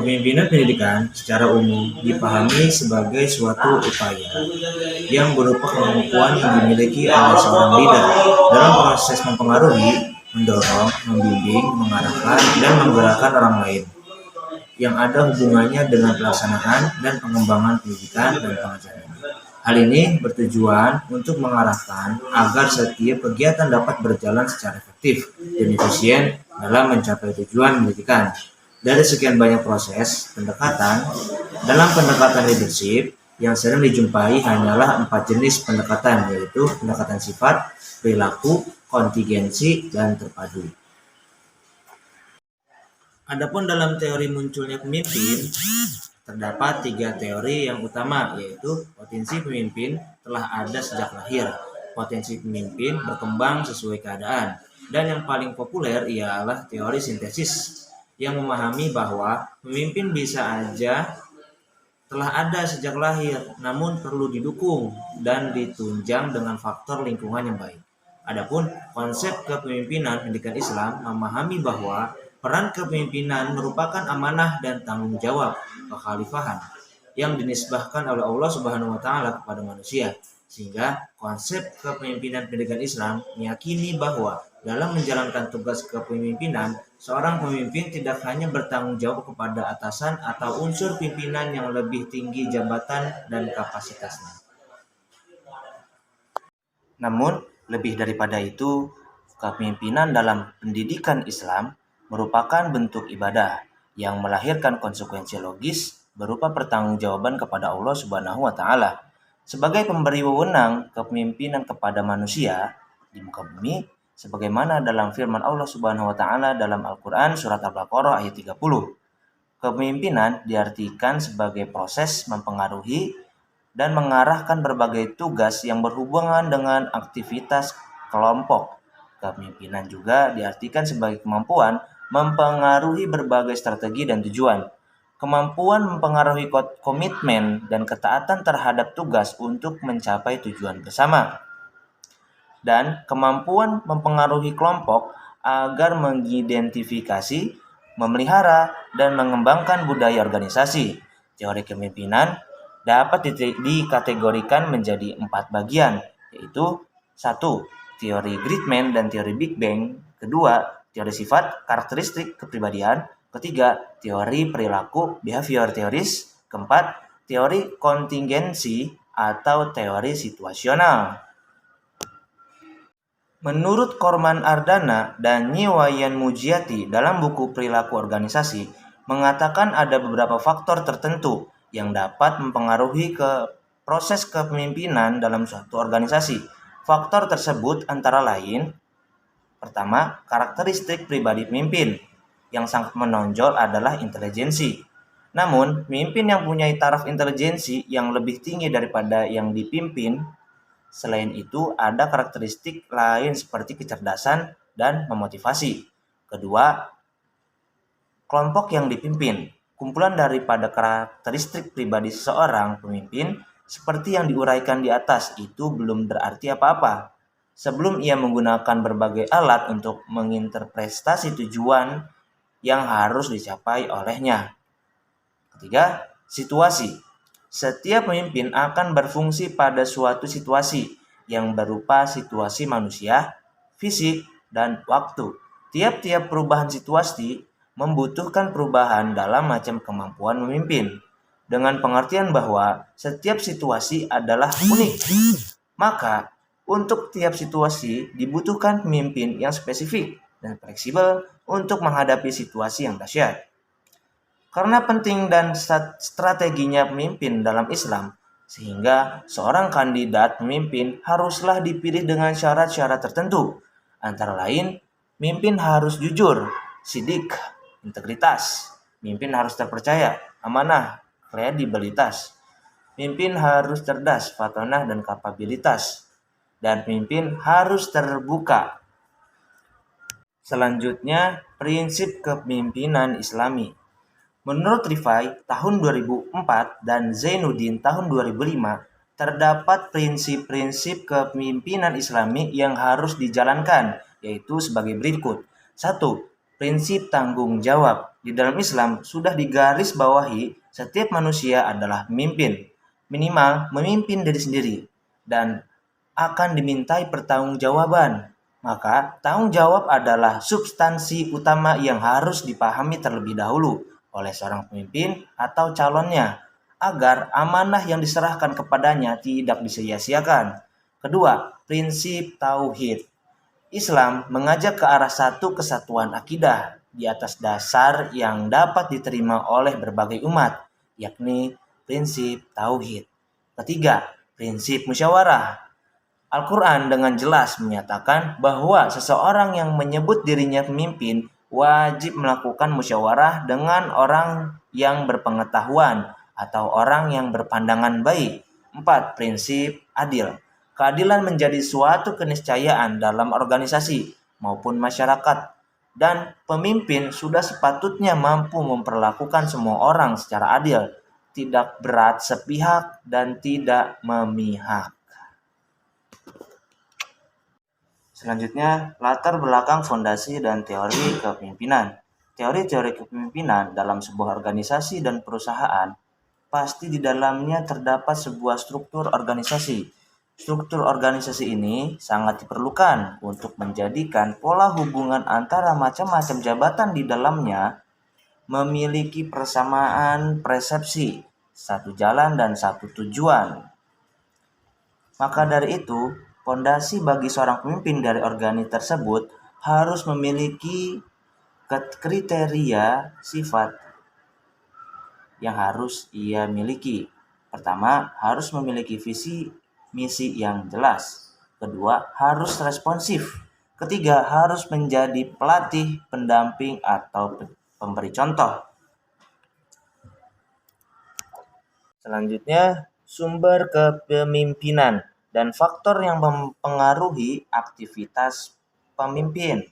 Kepemimpinan pendidikan secara umum dipahami sebagai suatu upaya yang berupa kemampuan yang dimiliki oleh seorang leader dalam proses mempengaruhi, mendorong, membimbing, mengarahkan, dan menggerakkan orang lain yang ada hubungannya dengan pelaksanaan dan pengembangan pendidikan dan pengajaran. Hal ini bertujuan untuk mengarahkan agar setiap kegiatan dapat berjalan secara efektif dan efisien dalam mencapai tujuan pendidikan. Dari sekian banyak proses pendekatan, dalam pendekatan leadership, yang sering dijumpai hanyalah 4 jenis pendekatan, yaitu pendekatan sifat, perilaku, kontingensi, dan terpadu. Adapun dalam teori munculnya pemimpin, terdapat 3 teori yang utama, yaitu potensi pemimpin telah ada sejak lahir, potensi pemimpin berkembang sesuai keadaan, dan yang paling populer ialah teori sintesis yang memahami bahwa pemimpin bisa aja telah ada sejak lahir, namun perlu didukung dan ditunjang dengan faktor lingkungan yang baik. Adapun konsep kepemimpinan pendidikan Islam memahami bahwa peran kepemimpinan merupakan amanah dan tanggung jawab kekhalifahan yang dinisbahkan oleh Allah Subhanahu wa taala kepada manusia. Sehingga konsep kepemimpinan pendidikan Islam meyakini bahwa dalam menjalankan tugas kepemimpinan, seorang pemimpin tidak hanya bertanggung jawab kepada atasan atau unsur pimpinan yang lebih tinggi jabatan dan kapasitasnya. Namun, lebih daripada itu, kepemimpinan dalam pendidikan Islam merupakan bentuk ibadah yang melahirkan konsekuensi logis berupa pertanggungjawaban kepada Allah Subhanahu wa taala sebagai pemberi wewenang kepemimpinan kepada manusia di muka bumi, sebagaimana dalam firman Allah Subhanahu wa taala dalam Al-Qur'an surat Al-Baqarah ayat 30. Kepemimpinan diartikan sebagai proses mempengaruhi dan mengarahkan berbagai tugas yang berhubungan dengan aktivitas kelompok. Kepemimpinan juga diartikan sebagai kemampuan mempengaruhi berbagai strategi dan tujuan. Kemampuan mempengaruhi komitmen dan ketaatan terhadap tugas untuk mencapai tujuan bersama. Dan kemampuan mempengaruhi kelompok agar mengidentifikasi, memelihara, dan mengembangkan budaya organisasi. Teori kepemimpinan dapat dikategorikan menjadi 4 bagian, yaitu 1. Teori Gridman dan teori Big Bang. 2. Teori sifat, karakteristik kepribadian. 3. Teori perilaku, behavior theories. 4. Teori kontingensi atau teori situasional. Menurut Korman Ardana dan Nyi Wayan Mujiati dalam buku Perilaku Organisasi, mengatakan ada beberapa faktor tertentu yang dapat mempengaruhi proses kepemimpinan dalam suatu organisasi. Faktor tersebut antara lain, pertama, karakteristik pribadi pemimpin. Yang sangat menonjol adalah intelijensi. Namun, pemimpin yang punya taraf intelijensi yang lebih tinggi daripada yang dipimpin. Selain itu, ada karakteristik lain seperti kecerdasan dan memotivasi. Kedua, kelompok yang dipimpin. Kumpulan daripada karakteristik pribadi seseorang pemimpin seperti yang diuraikan di atas itu belum berarti apa-apa sebelum ia menggunakan berbagai alat untuk menginterpretasi tujuan yang harus dicapai olehnya. Ketiga, situasi. Setiap pemimpin akan berfungsi pada suatu situasi yang berupa situasi manusia, fisik, dan waktu. Tiap-tiap perubahan situasi membutuhkan perubahan dalam macam kemampuan memimpin. Dengan pengertian bahwa setiap situasi adalah unik. Maka, untuk tiap situasi dibutuhkan pemimpin yang spesifik dan fleksibel untuk menghadapi situasi yang dahsyat. Karena penting dan strateginya pemimpin dalam Islam, sehingga seorang kandidat pemimpin haruslah dipilih dengan syarat-syarat tertentu. Antara lain, pemimpin harus jujur, sidik, integritas. Pemimpin harus terpercaya, amanah, kredibilitas. Pemimpin harus cerdas, fatonah, dan kapabilitas. Dan pemimpin harus terbuka. Selanjutnya, prinsip kepemimpinan Islami. Menurut Rifai tahun 2004 dan Zainuddin tahun 2005, terdapat prinsip-prinsip kepemimpinan Islami yang harus dijalankan, yaitu sebagai berikut. 1. prinsip tanggung jawab. Di dalam Islam sudah digaris bawahi setiap manusia adalah pemimpin, minimal memimpin diri sendiri, dan akan dimintai pertanggungjawaban. Maka, tanggung jawab adalah substansi utama yang harus dipahami terlebih dahulu oleh seorang pemimpin atau calonnya, agar amanah yang diserahkan kepadanya tidak disia-siakan. Kedua, prinsip tauhid. Islam mengajak ke arah satu kesatuan akidah di atas dasar yang dapat diterima oleh berbagai umat, yakni prinsip tauhid. Ketiga, prinsip musyawarah. Al-Quran dengan jelas menyatakan bahwa seseorang yang menyebut dirinya pemimpin wajib melakukan musyawarah dengan orang yang berpengetahuan atau orang yang berpandangan baik. 4. Prinsip adil. Keadilan menjadi suatu keniscayaan dalam organisasi maupun masyarakat, dan pemimpin sudah sepatutnya mampu memperlakukan semua orang secara adil, tidak berat sepihak, dan tidak memihak. Selanjutnya, latar belakang fondasi dan teori kepemimpinan. Teori-teori kepemimpinan dalam sebuah organisasi dan perusahaan pasti di dalamnya terdapat sebuah struktur organisasi. Struktur organisasi ini sangat diperlukan untuk menjadikan pola hubungan antara macam-macam jabatan di dalamnya memiliki persamaan persepsi, satu jalan dan satu tujuan. Maka dari itu, fondasi bagi seorang pemimpin dari organisasi tersebut harus memiliki kriteria sifat yang harus ia miliki. Pertama, harus memiliki visi misi yang jelas. Kedua, harus responsif. Ketiga, harus menjadi pelatih, pendamping, atau pemberi contoh. Selanjutnya, sumber kepemimpinan dan faktor yang mempengaruhi aktivitas pemimpin.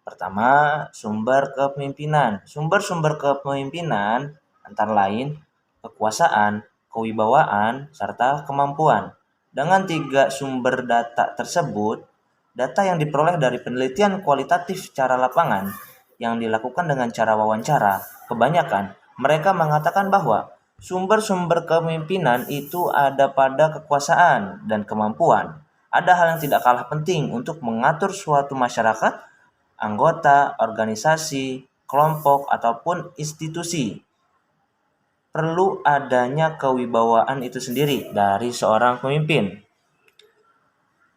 Pertama, sumber kepemimpinan. Sumber-sumber kepemimpinan antara lain kekuasaan, kewibawaan, serta kemampuan. Dengan 3 sumber data tersebut, data yang diperoleh dari penelitian kualitatif secara lapangan yang dilakukan dengan cara wawancara, kebanyakan mereka mengatakan bahwa sumber-sumber kepemimpinan itu ada pada kekuasaan dan kemampuan. Ada hal yang tidak kalah penting untuk mengatur suatu masyarakat, anggota, organisasi, kelompok, ataupun institusi. Perlu adanya kewibawaan itu sendiri dari seorang pemimpin.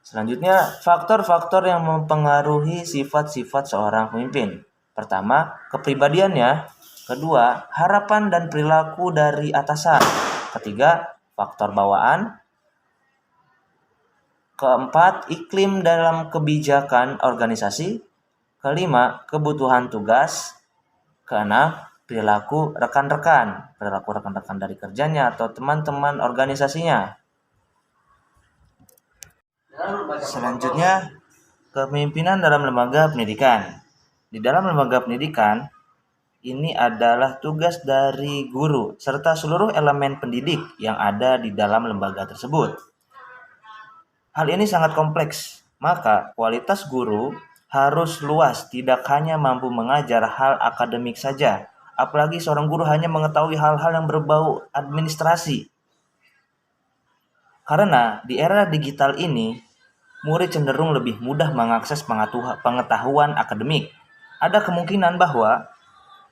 Selanjutnya, faktor-faktor yang mempengaruhi sifat-sifat seorang pemimpin. Pertama, kepribadiannya. Kedua, harapan dan perilaku dari atasan. Ketiga, faktor bawaan. Keempat, iklim dalam kebijakan organisasi. Kelima, kebutuhan tugas. Keenam, perilaku rekan-rekan dari kerjanya atau teman-teman organisasinya. Selanjutnya, kepemimpinan dalam lembaga pendidikan. Di dalam lembaga pendidikan, ini adalah tugas dari guru serta seluruh elemen pendidik yang ada di dalam lembaga tersebut. Hal ini sangat kompleks, maka kualitas guru harus luas, tidak hanya mampu mengajar hal akademik saja, apalagi seorang guru hanya mengetahui hal-hal yang berbau administrasi. Karena di era digital ini, murid cenderung lebih mudah mengakses pengetahuan akademik. Ada kemungkinan bahwa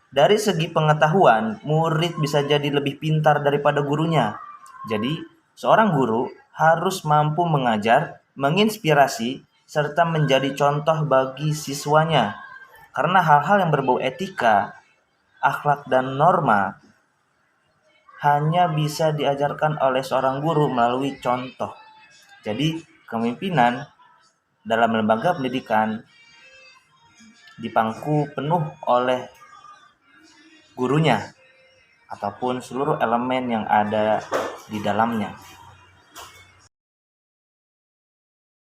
dari segi pengetahuan, murid bisa jadi lebih pintar daripada gurunya. Jadi, seorang guru harus mampu mengajar, menginspirasi, serta menjadi contoh bagi siswanya. Karena hal-hal yang berbau etika, akhlak, dan norma hanya bisa diajarkan oleh seorang guru melalui contoh. Jadi, kepemimpinan dalam lembaga pendidikan dipangku penuh oleh gurunya ataupun seluruh elemen yang ada di dalamnya.